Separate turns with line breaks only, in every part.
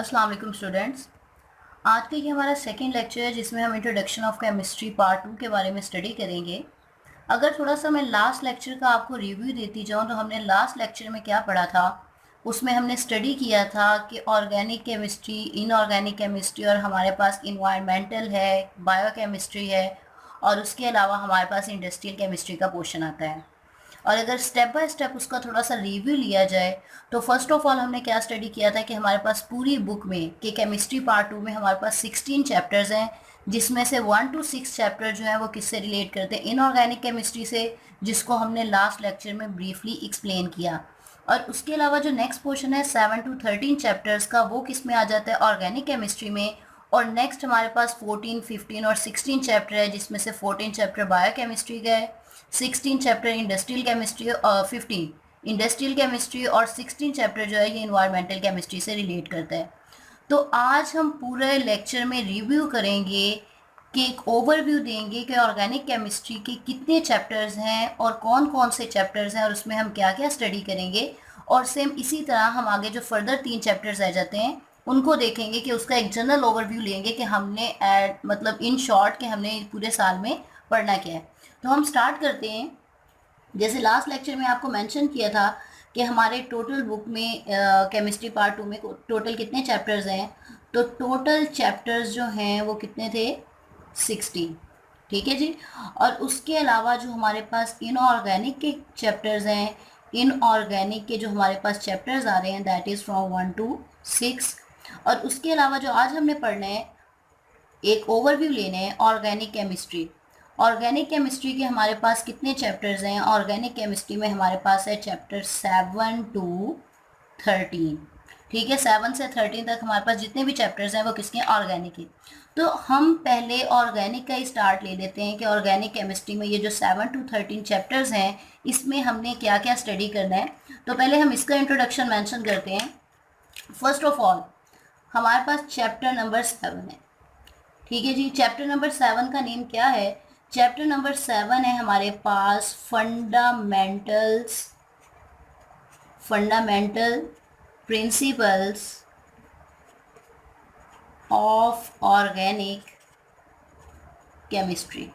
अस्सलाम वालेकुम स्टूडेंट्स। आज का ये हमारा सेकंड लेक्चर है जिसमें हम इंट्रोडक्शन ऑफ केमिस्ट्री पार्ट 2 के बारे में स्टडी करेंगे। अगर थोड़ा सा मैं लास्ट लेक्चर का आपको रिव्यू देती जाऊँ तो हमने लास्ट लेक्चर में क्या पढ़ा था, उसमें हमने स्टडी किया था कि ऑर्गेनिक केमिस्ट्री, इनऑर्गेनिक केमिस्ट्री और हमारे पास इन्वायरमेंटल है, बायोकेमिस्ट्री है और उसके अलावा हमारे पास इंडस्ट्रियल केमिस्ट्री का पोर्शन आता है। और अगर स्टेप बाय स्टेप उसका थोड़ा सा रिव्यू लिया जाए तो फर्स्ट ऑफ ऑल हमने क्या स्टडी किया था कि हमारे पास पूरी बुक में कि केमिस्ट्री पार्ट 2 में हमारे पास 16 चैप्टर्स हैं, जिसमें से 1 to 6 चैप्टर जो है वो किससे रिलेट करते हैं, इनऑर्गेनिक केमिस्ट्री से, जिसको हमने लास्ट लेक्चर में ब्रीफली एक्सप्लेन किया। और उसके अलावा जो नेक्स्ट पोर्शन है 7 to 13 चैप्टर्स का, वो किस में आ जाता है, ऑर्गेनिक केमिस्ट्री में। और नेक्स्ट हमारे पास 14, 15 और 16 चैप्टर है, जिसमें से 14 चैप्टर बायोकेमिस्ट्री का है, 16 चैप्टर इंडस्ट्रियल केमिस्ट्री और 15 इंडस्ट्रियल केमिस्ट्री और 16 चैप्टर जो है ये इन्वायरमेंटल केमिस्ट्री से रिलेट करता है। तो आज हम पूरे लेक्चर में रिव्यू करेंगे कि एक ओवरव्यू देंगे कि ऑर्गेनिक केमिस्ट्री के कितने चैप्टर्स हैं और कौन कौन से चैप्टर्स हैं और उसमें हम क्या क्या स्टडी करेंगे। और सेम इसी तरह हम आगे जो फर्दर 3 चैप्टर्स रह जाते हैं उनको देखेंगे कि उसका एक जनरल ओवरव्यू लेंगे कि हमने मतलब इन शॉर्ट कि हमने पूरे साल में पढ़ना क्या है। तो हम स्टार्ट करते हैं। जैसे लास्ट लेक्चर में आपको मेंशन किया था कि हमारे टोटल बुक में केमिस्ट्री पार्ट 2 में टोटल कितने चैप्टर्स हैं, तो टोटल चैप्टर्स जो हैं वो कितने थे, 16। ठीक है जी। और उसके अलावा जो हमारे पास इनऑर्गेनिक के चैप्टर्स हैं, इनऑर्गेनिक के जो हमारे पास चैप्टर्स आ रहे हैं दैट इज़ फ्रॉम 1 to 6। और उसके अलावा जो आज हमने पढ़ना है, एक ओवरव्यू लेने हैं ऑर्गेनिक केमिस्ट्री। ऑर्गेनिक केमिस्ट्री के हमारे पास कितने चैप्टर्स हैं, ऑर्गेनिक केमिस्ट्री में हमारे पास है चैप्टर 7 to 13। ठीक है, 7 से 13 तक हमारे पास जितने भी चैप्टर्स हैं वो किसके, ऑर्गेनिक के। तो हम पहले ऑर्गेनिक का ही स्टार्ट ले लेते हैं कि ऑर्गेनिक केमिस्ट्री में ये जो 7 to 13 चैप्टर्स हैं इसमें हमने क्या क्या स्टडी करना है। तो पहले हम इसका इंट्रोडक्शन मेंशन करते हैं। फर्स्ट ऑफ ऑल हमारे पास चैप्टर नंबर 7 है। ठीक है जी, चैप्टर नंबर 7 का नेम क्या है, चैप्टर नंबर 7 है हमारे पास fundamental principles of organic chemistry.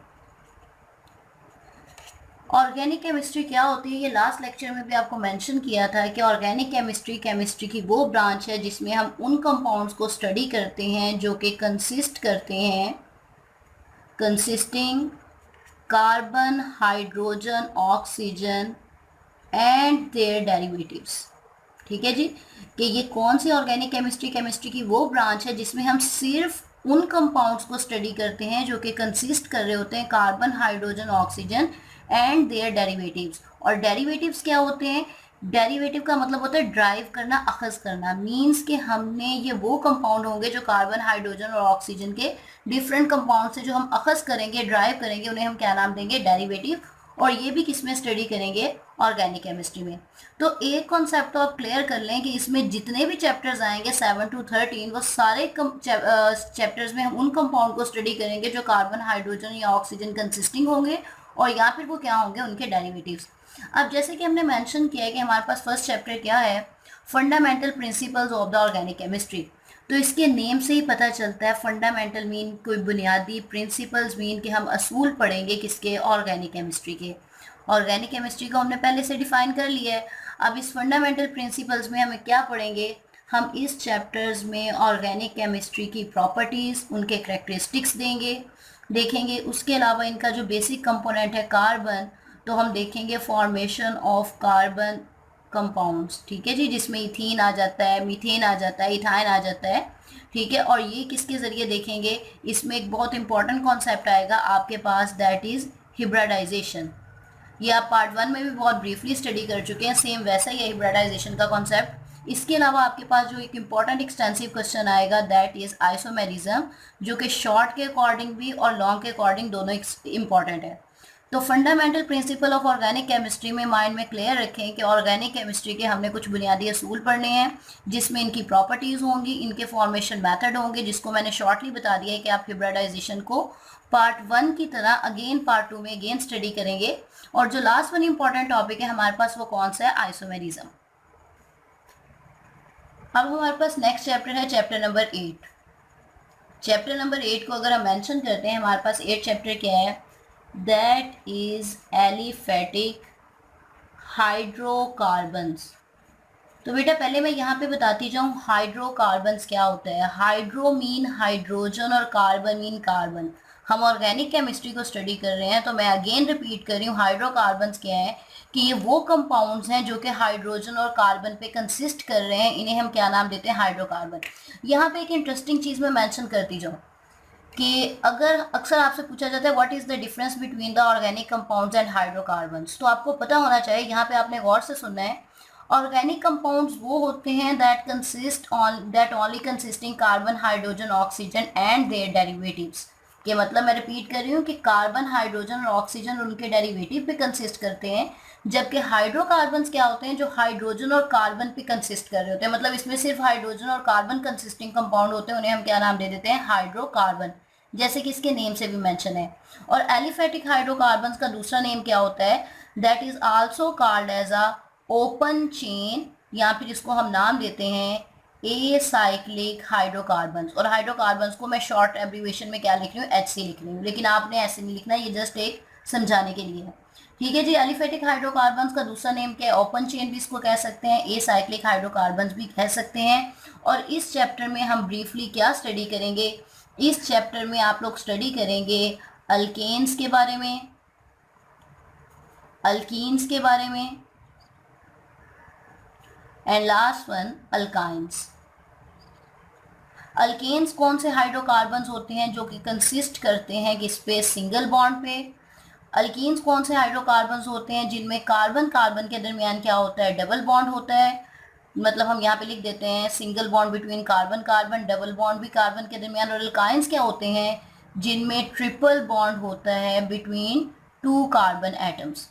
Organic chemistry क्या होती है, ये लास्ट लेक्चर में भी आपको मेंशन किया था कि ऑर्गेनिक केमिस्ट्री की वो ब्रांच है जिसमें हम उन कंपाउंड्स को स्टडी करते हैं जो कि consisting carbon, hydrogen, oxygen and their derivatives. ठीक है जी, कि ये कौन सी ऑर्गेनिक केमिस्ट्री की वो ब्रांच है जिसमें हम सिर्फ उन कंपाउंड्स को स्टडी करते हैं जो कि कंसिस्ट कर रहे होते हैं carbon, hydrogen, oxygen and their derivatives. और डेरिवेटिव्स क्या होते हैं, डेरिवेटिव का मतलब होता है ड्राइव करना, अखज़ करना। मीन्स कि हमने ये वो कंपाउंड होंगे जो कार्बन, हाइड्रोजन और ऑक्सीजन के डिफरेंट कंपाउंड से जो हम अखज़ करेंगे, ड्राइव करेंगे, उन्हें हम क्या नाम देंगे, डेरिवेटिव। और ये भी किस में स्टडी करेंगे, ऑर्गेनिक केमिस्ट्री में। तो एक कॉन्सेप्ट तो आप क्लियर कर लें कि इसमें जितने भी चैप्टर्स आएंगे 7 to 13 वो सारे चैप्टर्स में हम उन कंपाउंड को स्टडी करेंगे जो कार्बन, हाइड्रोजन या ऑक्सीजन कंसिस्टिंग होंगे और या फिर वो क्या होंगे, उनके डेरिवेटिव्स। अब जैसे कि हमने मेंशन किया है कि हमारे पास फर्स्ट चैप्टर क्या है, fundamental principles of the organic chemistry. तो इसके नेम से ही पता चलता है, फंडामेंटल मीन कोई बुनियादी, प्रिंसिपल्स मीन कि हम असूल पढ़ेंगे किसके, ऑर्गेनिक केमिस्ट्री के। ऑर्गेनिक केमिस्ट्री को हमने पहले से डिफाइन कर लिया है। अब इस फंडामेंटल प्रिंसिपल्स में हमें क्या पढ़ेंगे, हम इस चैप्टर्स में ऑर्गेनिक केमिस्ट्री की प्रॉपर्टीज़, उनके करेक्टरिस्टिक्स देखेंगे। उसके अलावा इनका जो बेसिक कंपोनेंट है कार्बन, तो हम देखेंगे फॉर्मेशन ऑफ कार्बन कंपाउंड्स। ठीक है जी, जिसमें इथीन आ जाता है, मीथेन आ जाता है, इथाइन आ जाता है। ठीक है, और ये किसके ज़रिए देखेंगे, इसमें एक बहुत इंपॉर्टेंट कॉन्सेप्ट आएगा आपके पास, दैट इज़ हिब्रिडाइजेशन। ये आप पार्ट 1 में भी बहुत ब्रीफली स्टडी कर चुके हैं, सेम वैसा ही है हिब्रिडाइजेशन का कॉन्सेप्ट। इसके अलावा आपके पास जो एक इंपॉर्टेंट एक्सटेंसिव क्वेश्चन आएगा दैट इज़ आइसोमेरिज्म, जो कि शॉर्ट के अकॉर्डिंग भी और लॉन्ग के अकॉर्डिंग दोनों इंपॉर्टेंट है। तो fundamental principle of organic chemistry में माइंड में क्लियर रखें कि ऑर्गेनिक केमिस्ट्री के हमने कुछ बुनियादी असूल पढ़ने हैं जिसमें इनकी प्रॉपर्टीज़ होंगी, इनके फॉर्मेशन मेथड होंगे, जिसको मैंने शॉर्टली बता दिया है कि आप हिब्रिडाइजेशन को पार्ट 1 की तरह अगेन पार्ट 2 में अगेन स्टडी करेंगे। और जो लास्ट वन इंपॉर्टेंट टॉपिक है हमारे पास वो कौन सा है, आइसोमेरिज्म। अब हमारे पास नेक्स्ट चैप्टर है चैप्टर नंबर 8। चैप्टर नंबर 8 को अगर हम मेंशन करते हैं, हमारे पास 8 चैप्टर क्या है, दैट इज एलिफेटिक हाइड्रोकार्बन्स। तो बेटा पहले मैं यहाँ पे बताती जाऊँ हाइड्रोकार्बन्स क्या होता है। हाइड्रो मीन हाइड्रोजन और कार्बन मीन कार्बन। हम ऑर्गेनिक केमिस्ट्री को स्टडी कर रहे हैं, तो मैं अगेन रिपीट कर रही हूँ, हाइड्रोकार्बन्स क्या है कि ये वो कंपाउंड्स हैं जो कि हाइड्रोजन और कार्बन पे कंसिस्ट कर रहे हैं, इन्हें हम क्या नाम देते हैं, हाइड्रोकार्बन। यहाँ पे एक इंटरेस्टिंग चीज़ मैं मेंशन करती जाऊँ कि अगर अक्सर आपसे पूछा जाता है what is the difference between the organic compounds and hydrocarbons, तो आपको पता होना चाहिए, यहाँ पे आपने गौर से सुनना है, ऑर्गेनिक कंपाउंड्स वो होते हैं that only consisting carbon, hydrogen, oxygen and their derivatives. के मतलब मैं रिपीट कर रही हूँ कि कार्बन, हाइड्रोजन और ऑक्सीजन उनके डेरिवेटिव पे कंसिस्ट करते हैं, जबकि हाइड्रोकार्बन्स क्या होते हैं, जो हाइड्रोजन और कार्बन पे कंसिस्ट कर रहे होते हैं। मतलब इसमें सिर्फ हाइड्रोजन और कार्बन कंसिस्टिंग कंपाउंड होते हैं, उन्हें हम क्या नाम दे देते हैं, हाइड्रोकार्बन, जैसे कि इसके नेम से भी मेंशन है। और एलिफेटिक हाइड्रोकार्बन्स का दूसरा नेम क्या होता है, that is also called as a open chain, या फिर इसको हम नाम देते हैं एसाइक्लिक हाइड्रोकार्बन्स। और हाइड्रोकार्बन्स को मैं शॉर्ट एब्रीवेशन में क्या लिख रही हूँ, HC लिख रही हूँ, लेकिन आपने ऐसे नहीं लिखना, ये जस्ट एक समझाने के लिए है। ठीक है जी। एलिफेटिक हाइड्रोकार्बन्स का दूसरा नेम क्या है, ओपन चेन भी इसको कह सकते हैं, एसाइक्लिक हाइड्रोकार्बन्स भी कह सकते हैं। और इस चैप्टर में हम ब्रीफली क्या स्टडी करेंगे, इस चैप्टर में आप लोग स्टडी करेंगे अल्केन्स के बारे में, अल्कीन्स के बारे में, and last one alkynes. Alkanes कौन से हाइड्रोकार्बन्स होते हैं जो कि कंसिस्ट करते हैं किस पे, सिंगल बॉन्ड पे। अल्कीन्स कौन से हाइड्रोकार्बन्स होते हैं जिनमें कार्बन कार्बन के दरमियान क्या होता है, डबल बॉन्ड होता है। मतलब हम यहाँ पे लिख देते हैं single bond between carbon carbon, double bond भी कार्बन के दरमियान। और अल्काइंस क्या होते हैं, जिनमें ट्रिपल बॉन्ड होता है बिटवीन 2 कार्बन एटम्स।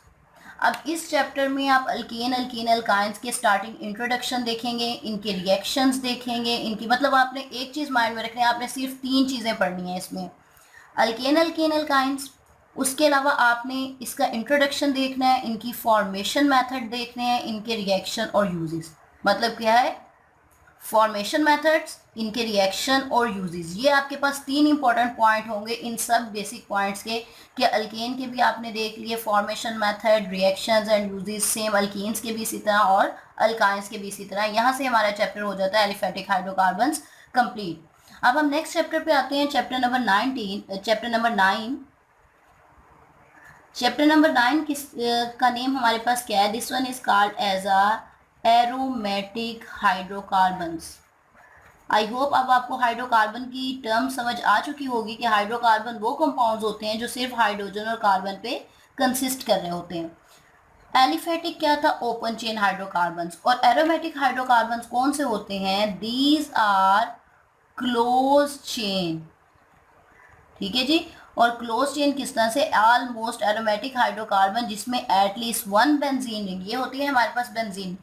अब इस चैप्टर में आप अल्केन, अल्कीन, अल्काइंस के स्टार्टिंग इंट्रोडक्शन देखेंगे, इनके रिएक्शंस देखेंगे, इनकी मतलब आपने एक चीज़ माइंड में रखनी है, आपने सिर्फ 3 चीज़ें पढ़नी है इसमें, अल्केन, अल्कीन, अल्काइंस। उसके अलावा आपने इसका इंट्रोडक्शन देखना है, इनकी फॉर्मेशन मेथड देखने हैं, इनके रिएक्शन और यूजेस। मतलब क्या है, फॉर्मेशन मेथड्स, इनके रिएक्शन और यूजेस। ये आपके पास 3 इंपॉर्टेंट पॉइंट होंगे इन सब बेसिक पॉइंट्स के, कि अल्केन के भी आपने देख लिए formation method, reactions and uses, same alkenes के भी इसी तरह और अल्काइंस के भी इसी तरह। यहाँ से हमारा चैप्टर हो जाता है एलिफेटिक हाइड्रोकार्बन्स कंप्लीट। अब हम नेक्स्ट चैप्टर पे आते हैं, चैप्टर नंबर 9। चैप्टर नंबर 9 किस का नेम हमारे पास क्या है, this one is called as a aromatic hydrocarbons. I hope अब आपको हाइड्रोकार्बन की टर्म समझ आ चुकी होगी कि हाइड्रोकार्बन वो कंपाउंड्स होते हैं जो सिर्फ हाइड्रोजन और कार्बन पे कंसिस्ट कर रहे होते हैं। एलिफेटिक क्या था, ओपन चेन हाइड्रोकार्बन्स। और एरोमेटिक हाइड्रोकार्बन्स कौन से होते हैं, दीज आर क्लोज चेन। ठीक है जी। और क्लोज चेन किस तरह से, ऑलमोस्ट एरोमेटिक हाइड्रोकार्बन जिसमें एटलीस्ट 1 बेंजीन रिंग, ये होती है हमारे पास बेंजीन,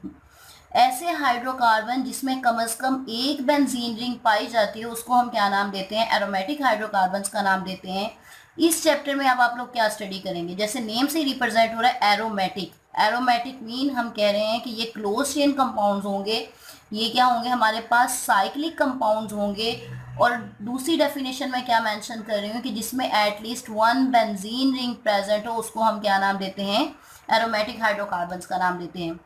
ऐसे हाइड्रोकार्बन जिसमें कम से कम 1 बेंजीन रिंग पाई जाती है, उसको हम क्या नाम देते हैं, एरोमेटिक हाइड्रोकार्बन्स का नाम देते हैं। इस चैप्टर में अब आप लोग क्या स्टडी करेंगे, जैसे नेम से रिप्रेजेंट हो रहा है एरोमेटिक। एरोमेटिक मीन हम कह रहे हैं कि ये क्लोज चेन कंपाउंड्स होंगे, ये क्या होंगे, हमारे पास साइक्लिक कंपाउंड्स होंगे। और दूसरी डेफिनेशन में क्या मेंशन कर रही हूँ कि जिसमें एटलीस्ट 1 बेंजीन रिंग प्रेजेंट हो, उसको हम क्या नाम देते हैं, एरोमेटिक हाइड्रोकार्बन्स का नाम देते हैं।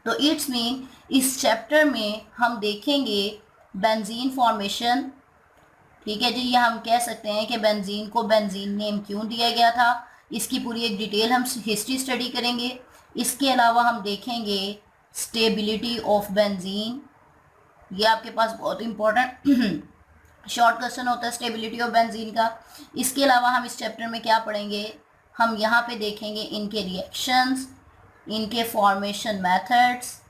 तो इट्स मीन इस चैप्टर में हम देखेंगे बेंजीन फॉर्मेशन। ठीक है जी। ये हम कह सकते हैं कि बेंजीन को बेंजीन नेम क्यों दिया गया था, इसकी पूरी एक डिटेल हम हिस्ट्री स्टडी करेंगे। इसके अलावा हम देखेंगे स्टेबिलिटी ऑफ बेंजीन, ये आपके पास बहुत इंपॉर्टेंट शॉर्ट क्वेश्चन होता है स्टेबिलिटी ऑफ बेंजीन का। इसके अलावा हम इस चैप्टर में क्या पढ़ेंगे, हम यहाँ पे देखेंगे इनके रिएक्शंस, इनके formation methods,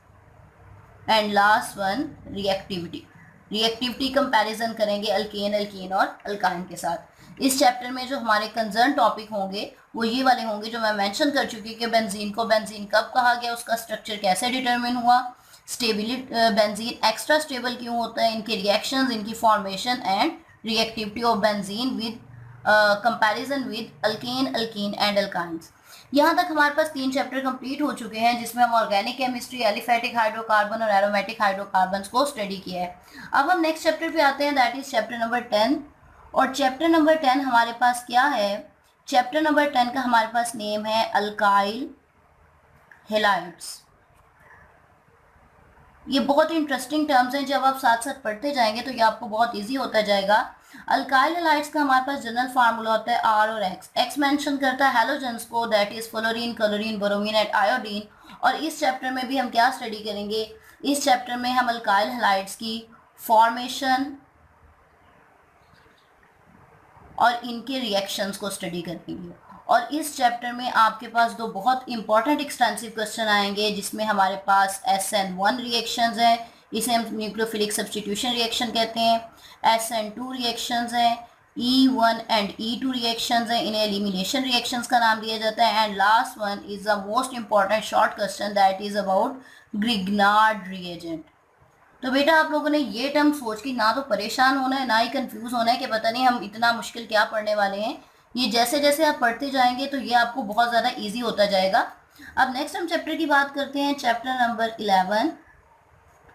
and last one reactivity comparison करेंगे अल्केन, अल्कीन और अल्काइन के साथ। इस चैप्टर में जो हमारे कंसर्न टॉपिक होंगे वो ये वाले होंगे जो मैं मेंशन कर चुकी कि बेंजीन को बेंजीन कब कहा गया, उसका स्ट्रक्चर कैसे डिटरमिन हुआ, स्टेबिलिटी बेंजीन एक्स्ट्रा स्टेबल क्यों होता है, इनके रिएक्शंस, इनकी formation and reactivity of benzene with comparison with alkane, alkyne and alkynes. यहाँ तक हमारे पास 3 चैप्टर कंप्लीट हो चुके हैं, जिसमें हम ऑर्गेनिक केमिस्ट्री, एलिफेटिक हाइड्रोकार्बन और एरोमेटिक हाइड्रोकार्बन को स्टडी किया है। अब हम नेक्स्ट चैप्टर पे आते हैं, दैट इज चैप्टर नंबर 10। और चैप्टर नंबर 10 हमारे पास क्या है? चैप्टर नंबर 10 का हमारे पास नेम है अल्काइल हेलाइड्स। ये बहुत ही इंटरेस्टिंग टर्म्स हैं, जब आप साथ साथ पढ़ते जाएंगे तो ये आपको बहुत इजी होता जाएगा। अल्काइल हैलाइड्स का हमारे पास जनरल फार्मूला होता है आर और एक्स। एक्स मेंशन करता है हैलोजेंस को, that is fluorine, chlorine, bromine and iodine. और इस चैप्टर में भी हम क्या स्टडी करेंगे? इस चैप्टर में हम अल्काइल हैलाइड्स की फॉर्मेशन और इनके रिएक्शंस को स्टडी करेंगे। और इस चैप्टर में आपके पास दो बहुत इंपॉर्टेंट एक्सटेंसिव क्वेश्चन आएंगे, जिसमें हमारे पास SN1 रिएक्शंस है, इसे हम न्यूक्लियोफिलिक सब्स्टिट्यूशन रिएक्शन कहते हैं। SN2 रिएक्शंस है, E1 एंड E2 रिएक्शंस है, इन्हें एलिमिनेशन रिएक्शंस का नाम दिया जाता है। And last one is the most important short question, that is about Grignard reagent. तो बेटा आप लोगों ने ये टर्म सोच के ना तो परेशान होना है, ना ही कंफ्यूज होना है कि पता नहीं हम इतना मुश्किल क्या पढ़ने वाले हैं। ये जैसे जैसे आप पढ़ते जाएंगे तो ये आपको बहुत ज़्यादा इजी होता जाएगा। अब नेक्स्ट हम चैप्टर की बात करते हैं, चैप्टर नंबर 11।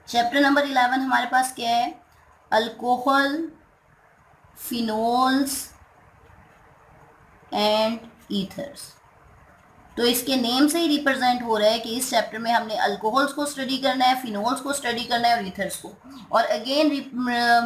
चैप्टर नंबर 11 हमारे पास क्या है? Alcohol, phenols and ethers. तो इसके नेम से ही रिप्रेजेंट हो रहा है कि इस चैप्टर में हमने अल्कोहल्स को स्टडी करना है, फिनोल्स को स्टडी करना है और ईथर्स को। और अगेन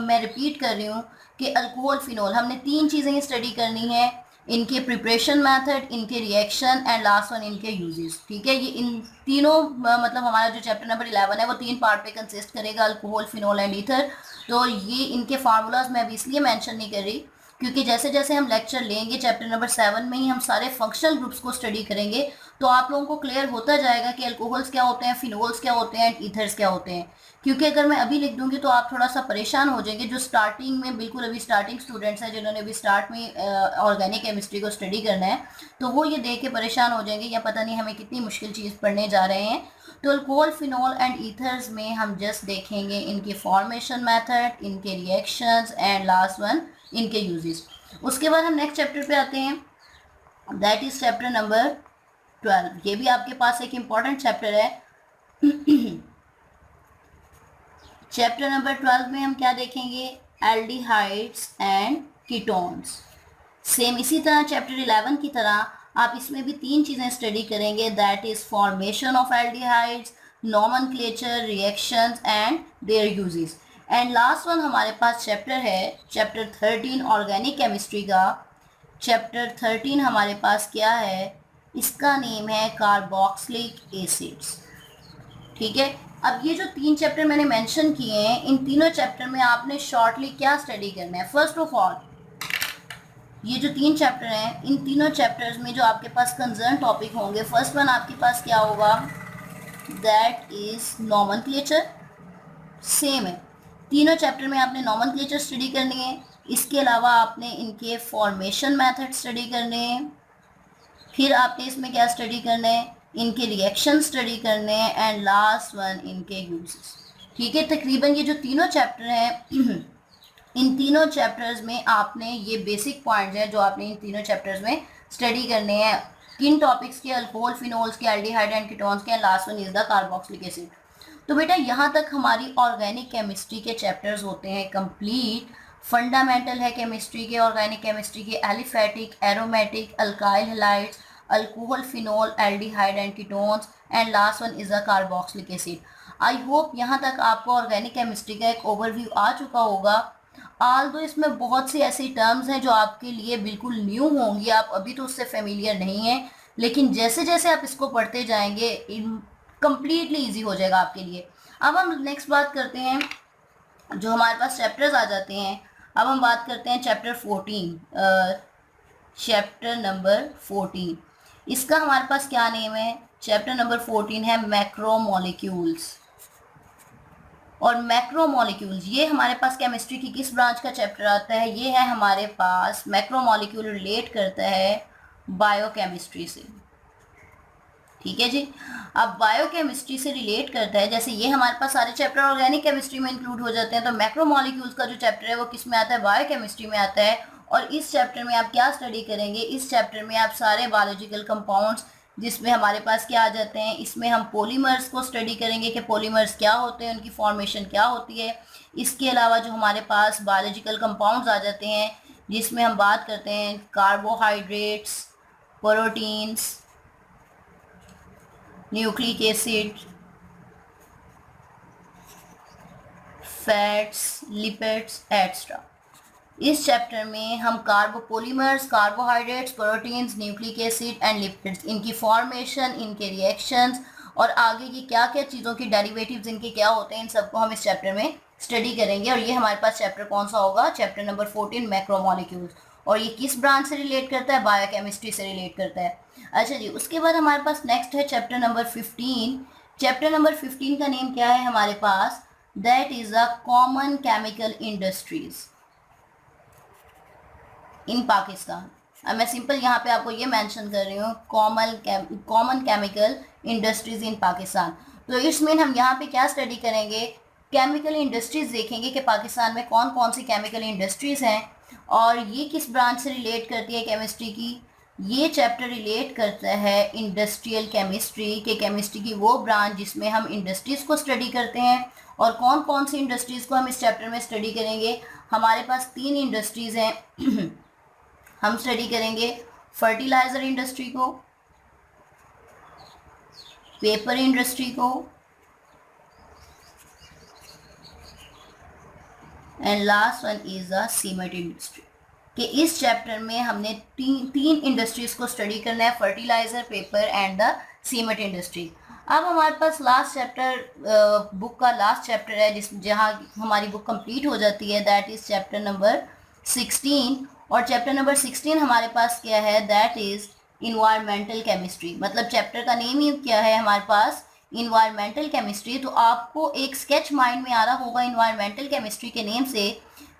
मैं रिपीट कर रही हूँ कि अल्कोहल, फिनोल, हमने 3 चीज़ें स्टडी करनी है, इनके प्रिपरेशन मेथड, इनके रिएक्शन एंड लास्ट वन इनके यूजेस। ठीक है, ये इन तीनों मतलब हमारा जो चैप्टर नंबर 11 है वो 3 पार्ट पे कंसिस्ट करेगा, अल्कोहल, फिनोल एंड ईथर। तो ये इनके फार्मूलाज मैं अभी इसलिए मेंशन नहीं कर रही क्योंकि जैसे जैसे हम लेक्चर लेंगे चैप्टर नंबर 7 में ही हम सारे फंक्शनल ग्रुप्स को स्टडी करेंगे, तो आप लोगों को क्लियर होता जाएगा कि अल्कोहल्स क्या होते हैं, फिनोल्स क्या होते हैं, ईथर्स क्या होते हैं। क्योंकि अगर मैं अभी लिख दूंगी तो आप थोड़ा सा परेशान हो जाएंगे, जो स्टार्टिंग में बिल्कुल अभी स्टार्टिंग स्टूडेंट्स हैं, जिन्होंने अभी स्टार्ट में ऑर्गेनिक केमिस्ट्री को स्टडी करना है, तो वो ये देख के परेशान हो जाएंगे या पता नहीं हमें कितनी मुश्किल चीज़ पढ़ने जा रहे हैं। तो अल्कोहल, फिनोल एंड ईथर्स में हम जस्ट देखेंगे इनके फॉर्मेशन मैथड, इनके रिएक्शंस एंड लास्ट वन इनके यूजेस। उसके बाद हम नेक्स्ट चैप्टर पे आते हैं, दैट इज चैप्टर नंबर 12। ये भी आपके पास एक इंपॉर्टेंट चैप्टर है। चैप्टर नंबर 12 में हम क्या देखेंगे? Aldehydes and ketones. सेम इसी तरह चैप्टर 11 की तरह आप इसमें भी 3 चीज़ें स्टडी करेंगे, that is formation of aldehydes, nomenclature, reactions and there uses. And last one हमारे पास चैप्टर है, चैप्टर 13 ऑर्गेनिक केमिस्ट्री का। चैप्टर 13 हमारे पास क्या है? इसका नेम है कार्बोक्सिलिक एसिड्स। ठीक है, अब ये जो 3 चैप्टर मैंने मेंशन किए हैं, इन तीनों चैप्टर में आपने शॉर्टली क्या स्टडी करना है? फर्स्ट ऑफ ऑल ये जो 3 चैप्टर हैं, इन तीनों चैप्टर्स में जो आपके पास कंसर्न टॉपिक होंगे, फर्स्ट वन आपके पास क्या होगा? That is nomenclature. सेम है, तीनों चैप्टर में आपने नॉमेनक्लेचर स्टडी करनी है। इसके अलावा आपने इनके फॉर्मेशन मेथड स्टडी करने हैं। फिर आपने इसमें क्या स्टडी करना है? इनके रिएक्शन स्टडी करने हैं एंड लास्ट वन इनके यूजेस। ठीक है, तकरीबन ये जो तीनों चैप्टर हैं इन तीनों चैप्टर्स में आपने ये बेसिक पॉइंट्स हैं जो आपने इन तीनों चैप्टर्स में स्टडी करने हैं। किन टॉपिक्स के? अल्कोहल, फिनोल्स के, एल्डिहाइड एंड कीटोन्स के, last one is the carboxylic acid. तो बेटा यहाँ तक हमारी ऑर्गेनिक केमिस्ट्री के चैप्टर्स होते हैं कंप्लीट। फंडामेंटल है केमिस्ट्री के, ऑर्गेनिक केमिस्ट्री के, aliphatic, aromatic, alkyl halides, alcohol, phenol, aldehyde and ketones and last one is the carboxylic acid. I hope यहाँ तक आपको ऑर्गेनिक केमिस्ट्री का एक ओवरव्यू आ चुका होगा। आल्दो इसमें बहुत सी ऐसी टर्म्स हैं जो आपके लिए बिल्कुल न्यू होंगी, आप अभी तो उससे फेमिलियर नहीं हैं, लेकिन जैसे जैसे आप इसको पढ़ते जाएंगे कंप्लीटली इजी हो जाएगा आपके लिए। अब हम नेक्स्ट बात करते हैं, जो हमारे पास चैप्टर्स आ जाते हैं। अब हम बात करते हैं चैप्टर 14, चैप्टर नंबर 14। इसका हमारे पास क्या नेम है? चैप्टर नंबर 14 है मैक्रोमोलिक्यूल्स। और मैक्रोमोलिक्यूल्स ये हमारे पास केमिस्ट्री की किस ब्रांच का चैप्टर आता है? ये है हमारे पास मैक्रोमोलिक्यूल रिलेट करता है बायोकेमिस्ट्री से। ठीक है जी, अब बायोकेमिस्ट्री से रिलेट करता है, जैसे ये हमारे पास सारे चैप्टर ऑर्गेनिक केमिस्ट्री में इंक्लूड हो जाते हैं, तो मैक्रोमोलिक्यूल्स का जो चैप्टर है वो किस में आता है? बायोकेमिस्ट्री में आता है। और इस चैप्टर में आप क्या स्टडी करेंगे? इस चैप्टर में आप सारे बायोलॉजिकल कंपाउंड्स जिसमें हमारे पास क्या आ जाते हैं, इसमें हम पॉलीमर्स को स्टडी करेंगे कि पॉलीमर्स क्या होते हैं, उनकी फॉर्मेशन क्या होती है। इसके अलावा जो हमारे पास बायोलॉजिकल कंपाउंड्स आ जाते हैं, जिसमें हम बात करते हैं carbohydrates, proteins, nucleic acid, fats, lipids extra. इस चैप्टर में हम carbopolymers, carbohydrates, proteins, nucleic acid and lipids, इनकी फॉर्मेशन, इनके रिएक्शंस और आगे की क्या क्या चीज़ों की डेरिवेटिव्स इनके क्या होते हैं, इन सबको हम इस चैप्टर में स्टडी करेंगे। और ये हमारे पास चैप्टर कौन सा होगा, चैप्टर नंबर 14 मैक्रोमोलिक्यूल्स। और ये किस ब्रांच से रिलेट करता है, बायोकेमिस्ट्री से रिलेट करता है। अच्छा जी, उसके बाद हमारे पास नेक्स्ट है चैप्टर नंबर 15। चैप्टर नंबर 15 का नेम क्या है हमारे पास, that is a common chemical industries in Pakistan. अब मैं सिंपल यहाँ पे आपको ये मेंशन कर रही हूँ, common chemical industries in Pakistan. तो इसमें हम यहाँ पे क्या स्टडी करेंगे, केमिकल इंडस्ट्रीज देखेंगे कि पाकिस्तान में कौन कौन सी केमिकल इंडस्ट्रीज हैं और ये किस ब्रांच से रिलेट करती है केमिस्ट्री की। ये चैप्टर रिलेट करता है इंडस्ट्रियल केमिस्ट्री के, केमिस्ट्री की वो ब्रांच जिसमें हम इंडस्ट्रीज़ को स्टडी करते हैं। और कौन कौन सी इंडस्ट्रीज़ को हम इस चैप्टर में स्टडी करेंगे, हमारे पास 3 इंडस्ट्रीज़ हैं। हम स्टडी करेंगे फर्टिलाइजर इंडस्ट्री को, पेपर इंडस्ट्री को and last one is a cement industry. कि इस चैप्टर में हमने तीन इंडस्ट्रीज को स्टडी करना है, fertiliser, paper and the cement industry. अब हमारे पास लास्ट चैप्टर, बुक का लास्ट चैप्टर है जहाँ हमारी बुक कंप्लीट हो जाती है, दैट इज चैप्टर नंबर 16। और चैप्टर नंबर 16 हमारे पास क्या है, दैट इज इन्वायरमेंटल केमिस्ट्री। मतलब चैप्टर का नेम ही क्या है हमारे पास, इन्वायरमेंटल केमिस्ट्री। तो आपको एक स्केच माइंड में आ रहा होगा इन्वायरमेंटल केमिस्ट्री के नेम से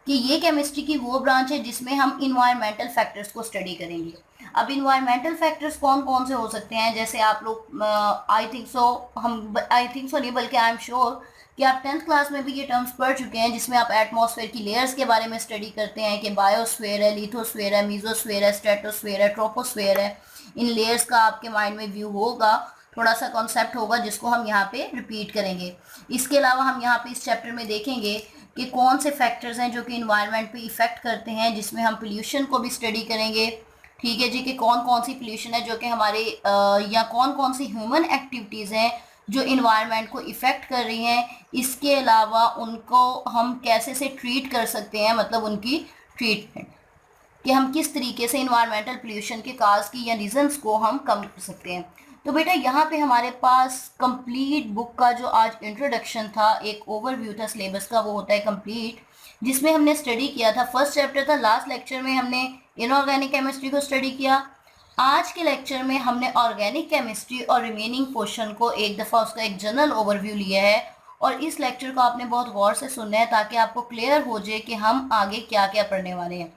कि ये केमिस्ट्री की वो ब्रांच है जिसमें हम इन्वायरमेंटल फैक्टर्स को स्टडी करेंगे। अब इन्वायरमेंटल फैक्टर्स कौन कौन से हो सकते हैं, जैसे आप लोग आई थिंक सो नहीं बल्कि आई एम श्योर कि आप 10th क्लास में भी ये टर्म्स पढ़ चुके हैं, जिसमें आप एटमॉस्फेयर की लेयर्स के बारे में स्टडी करते हैं कि बायोस्फीयर है, लिथोस्फीयर है, मीजोस्फीयर है, स्ट्रेटोस्फीयर है, ट्रोपोस्फीयर है। इन लेयर्स का आपके माइंड में व्यू होगा, थोड़ा सा कॉन्सेप्ट होगा जिसको हम यहाँ पे रिपीट करेंगे। इसके अलावा हम यहाँ पे इस चैप्टर में देखेंगे कि कौन से फैक्टर्स हैं जो कि इन्वायरमेंट पे इफेक्ट करते हैं, जिसमें हम पोल्यूशन को भी स्टडी करेंगे। ठीक है जी, कि कौन कौन सी पोल्यूशन है जो कि हमारे या कौन कौन सी ह्यूमन एक्टिविटीज़ हैं जो इन्वायरमेंट को इफ़ेक्ट कर रही हैं। इसके अलावा उनको हम कैसे से ट्रीट कर सकते हैं, मतलब उनकी ट्रीटमेंट, कि हम किस तरीके से इन्वायरमेंटल पोल्यूशन के काज की या रीजंस को हम कम कर सकते हैं। तो बेटा यहाँ पे हमारे पास कंप्लीट बुक का जो आज इंट्रोडक्शन था, एक ओवरव्यू था सिलेबस का, वो होता है कंप्लीट, जिसमें हमने स्टडी किया था। फर्स्ट चैप्टर था, लास्ट लेक्चर में हमने इनऑर्गेनिक केमिस्ट्री को स्टडी किया। आज के लेक्चर में हमने ऑर्गेनिक केमिस्ट्री और रिमेनिंग पोर्शन को एक दफ़ा उसका एक जनरल ओवरव्यू लिया है। और इस लेक्चर को आपने बहुत गौर से सुनना है ताकि आपको क्लियर हो जाए कि हम आगे क्या क्या पढ़ने वाले हैं।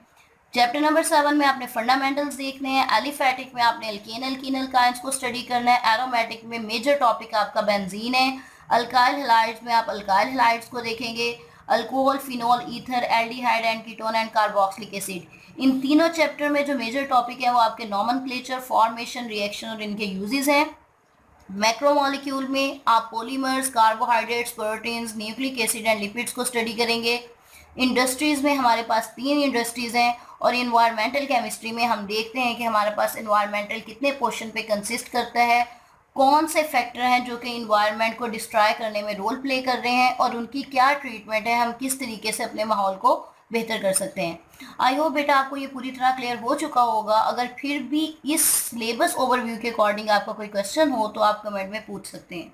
चैप्टर नंबर 7 में आपने फंडामेंटल्स देखने हैं, एलिफेटिक में आपने एल्केन एल्कीन एल्काइंस को स्टडी करना है, एरोमेटिक में मेजर टॉपिक आपका बेंजीन है, अल्काइल हैलाइड्स में आप अल्काइल हैलाइड्स को देखेंगे, alcohol, phenol, ether, aldehyde and ketone and carboxylic acid. इन तीनों चैप्टर में जो मेजर टॉपिक है वो आपके नॉमेनक्लेचर, फॉर्मेशन, रिएक्शन और इनके यूजेस हैं। मैक्रोमोलिक्यूल में आप polymers, carbohydrates, proteins, nucleic acid and lipids को स्टडी करेंगे। इंडस्ट्रीज़ में हमारे पास 3 इंडस्ट्रीज़ हैं। और इन्वायरमेंटल केमिस्ट्री में हम देखते हैं कि हमारे पास इन्वायरमेंटल कितने पोर्शन पे कंसिस्ट करता है, कौन से फैक्टर हैं जो कि इन्वायरमेंट को डिस्ट्रॉय करने में रोल प्ले कर रहे हैं और उनकी क्या ट्रीटमेंट है, हम किस तरीके से अपने माहौल को बेहतर कर सकते हैं। आई होप बेटा आपको ये पूरी तरह क्लियर हो चुका होगा। अगर फिर भी इस सिलेबस ओवरव्यू के अकॉर्डिंग आपका कोई क्वेश्चन हो तो आप कमेंट में पूछ सकते हैं।